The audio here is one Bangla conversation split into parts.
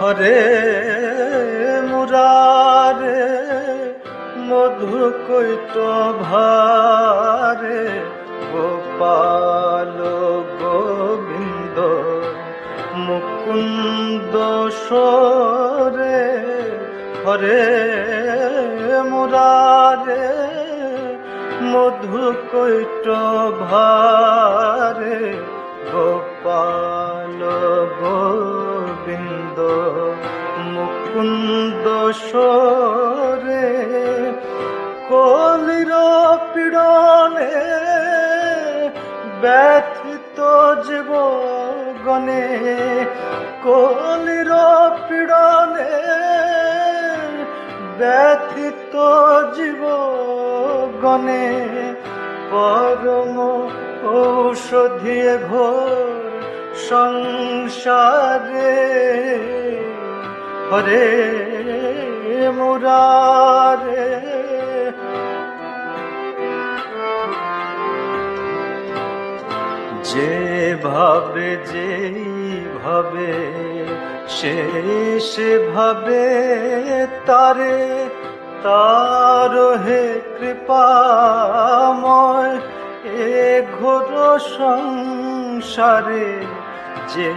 হরে মুরারে মধু কৈট ভারে গোপাল গোবিন্দ মুকুন্দ সরে হরে মুরারে মধু কৈট ভারে গোপাল গোবিন্দ মুকুন্দ সরে কলির পীড়নে ব্যথিত জীব গণে কলির পীড়নে ব্যথিত জীব গণে পরম ঔষধি ঘোর সংসারে হরে মুরারে যে ভাবে যেই ভাবে সে ভাবে তারে তার হে কৃপাময় এ ঘোর সংসারে যে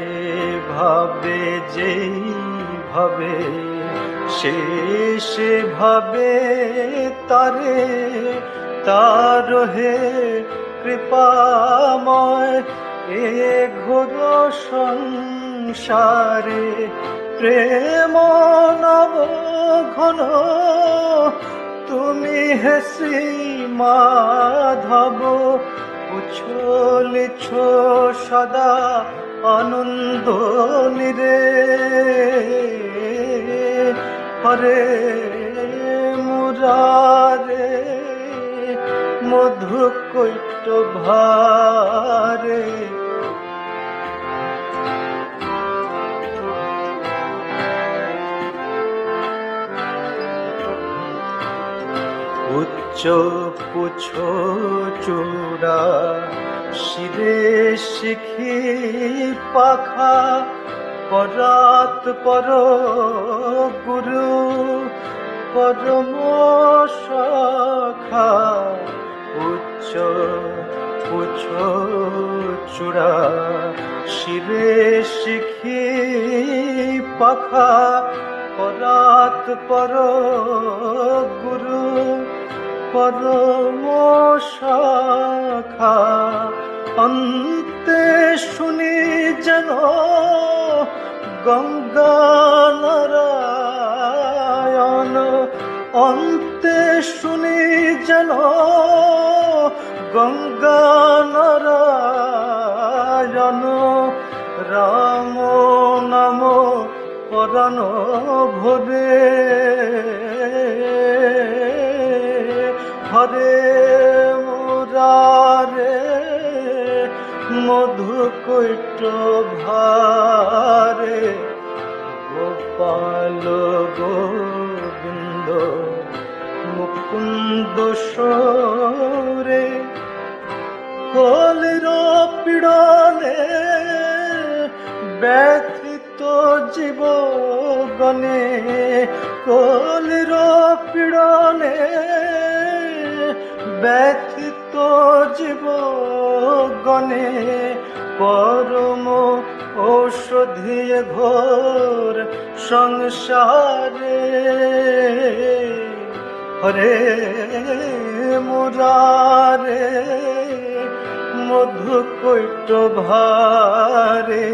ভাবে যেই ভাবে সে ভাবে তারে তার হে কৃপাময় এ ঘোর সংসারে প্রেম নব ঘন তুমি হে শ্রী মাধব উছলিছ সদা আনন্দ নিরে হরে মুরারে মধু কৈট ভারে উচ্চ পুছ চূড়া শিরে শিখি পাখা পরাত পর গুরু পরম সখা উচ্চ পুছ চূড়া শিরে শিখি পাখা পরাত পর গুরু পরম সখা অন্তে শুনি যেন গঙ্গা নারায়ণ অন্তে শুনি যেন গঙ্গা নারায়ণ রাম নাম পরাণ ভরে হরে মুরারে মধু কৈট ভারে গোপাল গোবিন্দ মুকুন্দ সরে কলির পীড়নে ব্যথিত জীব গণে কলির পীড়নে ব্যথিত জীব গণে পরম ঔষধি ঘোর সংসারে হরে মুরারে মধু কৈট ভারে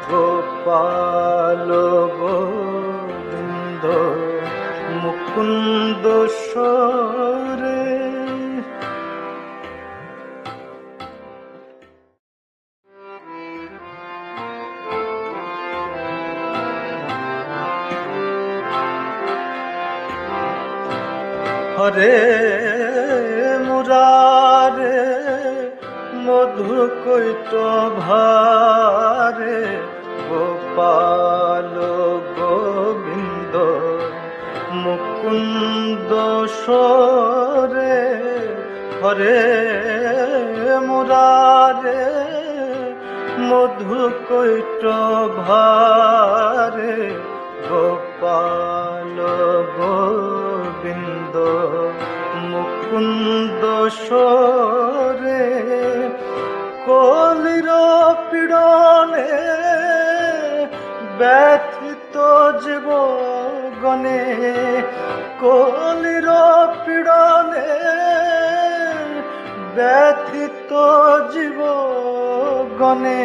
গোপাল গোবিন্দ মুকুন্দ সরে হরে মুরারে মধু কৈট ভারে গোপাল গোবিন্দ মুকুন্দ সরে হরে মুরারে মধু কৈট ভারে সরে কলির পীড়নে ব্যথিত জীবগণে কলির পীড়নে ব্যথিত জীবগণে